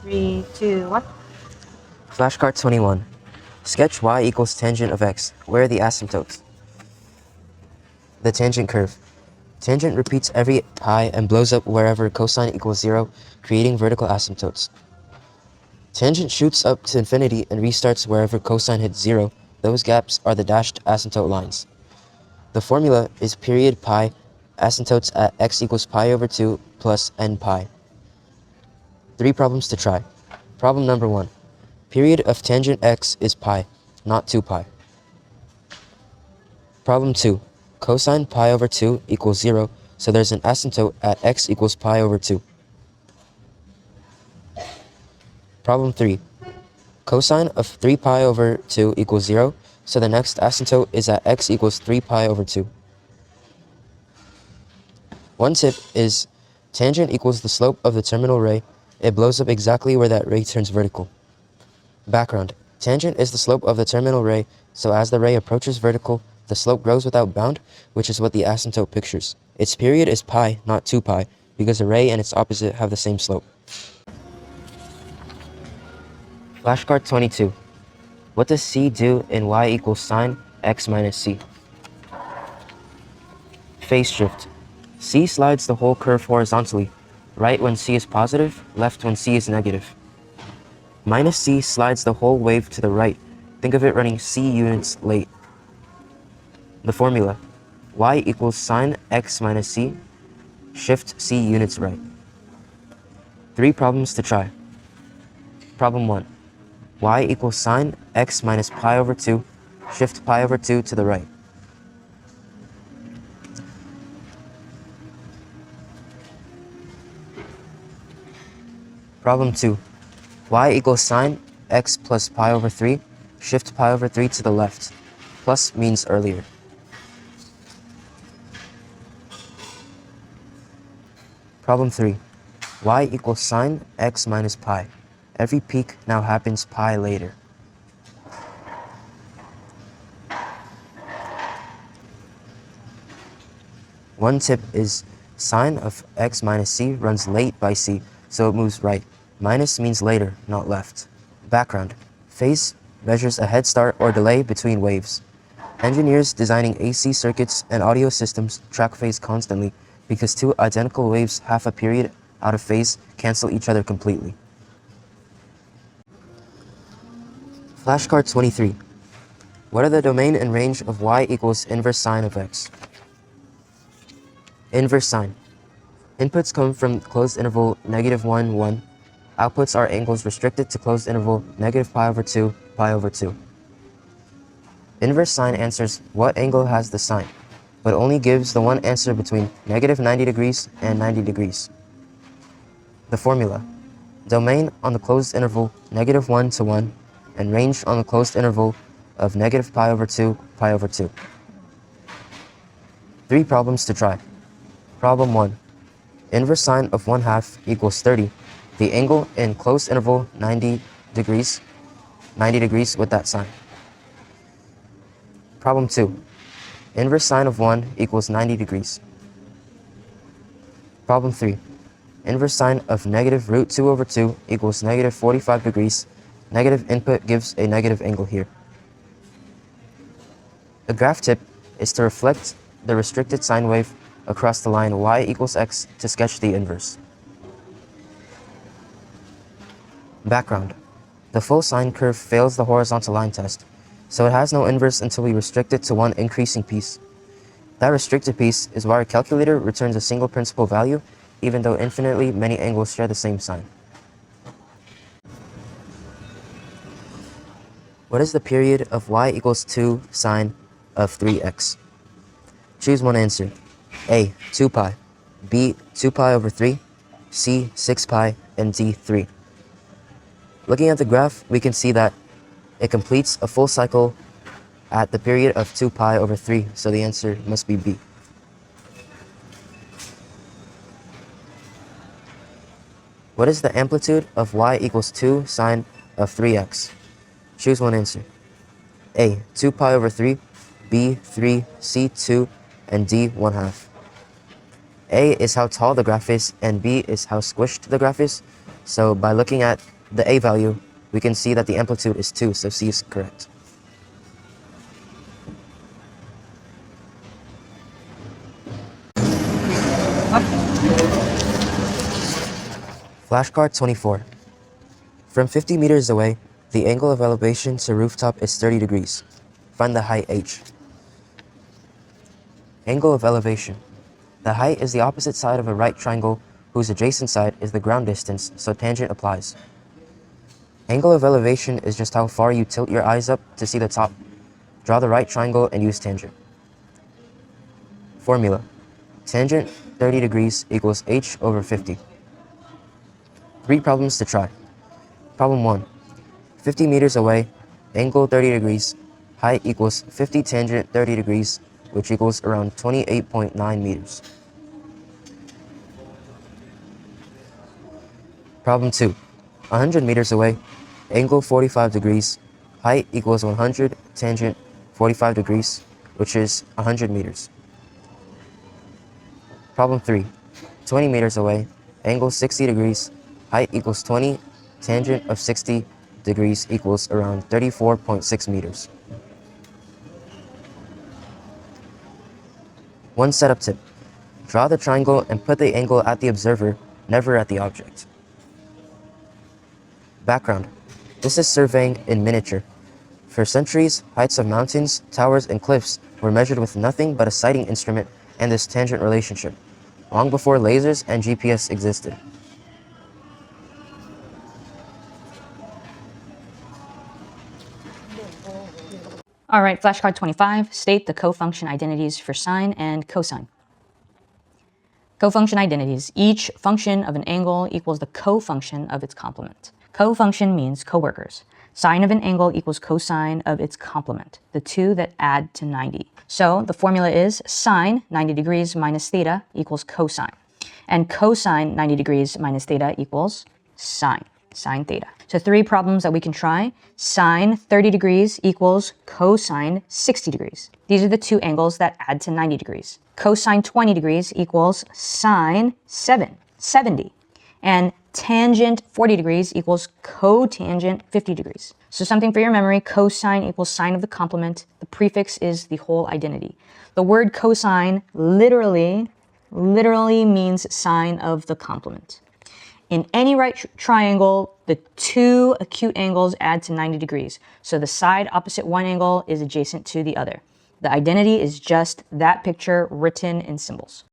3, 2, 1. Flashcard 21. Sketch y equals tangent of x. Where are the asymptotes? The tangent curve. Tangent repeats every pi and blows up wherever cosine equals 0, creating vertical asymptotes. Tangent shoots up to infinity and restarts wherever cosine hits 0. Those gaps are the dashed asymptote lines. The formula is period pi asymptotes at x equals pi over 2 plus n pi. 3 problems to try. Problem number 1. Period of tangent x is pi, not 2 pi. Problem 2. Cosine pi over 2 equals 0, so there's an asymptote at x equals pi over 2. Problem 3. Cosine of 3 pi over 2 equals 0, so the next asymptote is at x equals 3 pi over 2. One tip is tangent equals the slope of the terminal ray. It blows up exactly where that ray turns vertical. Background. Tangent is the slope of the terminal ray, so as the ray approaches vertical, the slope grows without bound, which is what the asymptote pictures. Its period is pi, not 2 pi, because the ray and its opposite have the same slope. Flashcard 22. What does c do in y equals sine x minus c? Phase shift. C slides the whole curve horizontally, right when c is positive, left when c is negative. Minus c slides the whole wave to the right. Think of it running c units late. The formula: y equals sine x minus c, shift c units right. 3 problems to try. Problem 1. Y equals sine x minus pi over 2, shift pi over 2 to the right. Problem 2. Y equals sine x plus pi over 3, shift pi over 3 to the left. Plus means earlier. Problem 3. Y equals sine x minus pi. Every peak now happens pi later. One tip is sine of x minus c runs late by c, so it moves right. Minus means later, not left. Background. Phase measures a head start or delay between waves. Engineers designing AC circuits and audio systems track phase constantly because two identical waves half a period out of phase cancel each other completely. Flashcard 23. What are the domain and range of y equals inverse sine of x? Inverse sine. Inputs come from closed interval -1, 1. Outputs are angles restricted to closed interval -pi over 2, pi over 2. Inverse sine answers what angle has the sine, but only gives the one answer between -90 degrees and 90 degrees. The formula: domain on the closed interval -1 to 1, and range on the closed interval of -pi over 2, pi over 2. 3 problems to try. Problem 1. Inverse sine of 1/2 equals 30. The angle in closed interval 90 degrees with that sign. Problem 2. Inverse sine of 1 equals 90 degrees. Problem 3. Inverse sine of -√2 over 2 equals -45 degrees. Negative input gives a negative angle here. A graph tip is to reflect the restricted sine wave across the line y equals x to sketch the inverse. Background. The full sine curve fails the horizontal line test, so it has no inverse until we restrict it to one increasing piece. That restricted piece is why our calculator returns a single principal value, even though infinitely many angles share the same sign. What is the period of y equals 2 sine of 3x? Choose one answer. A. 2 pi, B. 2 pi over 3, C. 6 pi, and D. 3. Looking at the graph, we can see that it completes a full cycle at the period of 2 pi over 3, so the answer must be B. What is the amplitude of y equals 2 sine of 3x? Choose one answer. A. 2 pi over 3, B. 3, C. 2, and D. 1/2. A is how tall the graph is, and B is how squished the graph is. So by looking at the A value, we can see that the amplitude is 2, so C is correct. Flashcard 24. From 50 meters away, the angle of elevation to rooftop is 30 degrees. Find the height h. Angle of elevation. The height is the opposite side of a right triangle whose adjacent side is the ground distance, so tangent applies. Angle of elevation is just how far you tilt your eyes up to see the top. Draw the right triangle and use tangent. Formula. Tangent 30 degrees equals h over 50. 3 problems to try. Problem 1. 50 meters away, angle 30 degrees, height equals 50 tangent 30 degrees, which equals around 28.9 meters. Problem 2. 100 meters away, angle 45 degrees, height equals 100 tangent 45 degrees, which is 100 meters. Problem 3. 20 meters away, angle 60 degrees, height equals 20, tangent of 60 degrees equals around 34.6 meters. One setup tip. Draw the triangle and put the angle at the observer, never at the object. Background. This is surveying in miniature. For centuries, heights of mountains, towers, and cliffs were measured with nothing but a sighting instrument and this tangent relationship, long before lasers and GPS existed. All right, flashcard 25, state the cofunction identities for sine and cosine. Cofunction identities. Each function of an angle equals the cofunction of its complement. Cofunction means coworkers. Sine of an angle equals cosine of its complement, the two that add to 90. So the formula is sine 90 degrees minus theta equals cosine. And cosine 90 degrees minus theta equals sine theta. So 3 problems that we can try. Sine 30 degrees equals cosine 60 degrees. These are the two angles that add to 90 degrees. Cosine 20 degrees equals sine 70. And tangent 40 degrees equals cotangent 50 degrees. So something for your memory, cosine equals sine of the complement. The prefix is the whole identity. The word cosine literally means sine of the complement. In any right triangle, the two acute angles add to 90 degrees. So the side opposite one angle is adjacent to the other. The identity is just that picture written in symbols.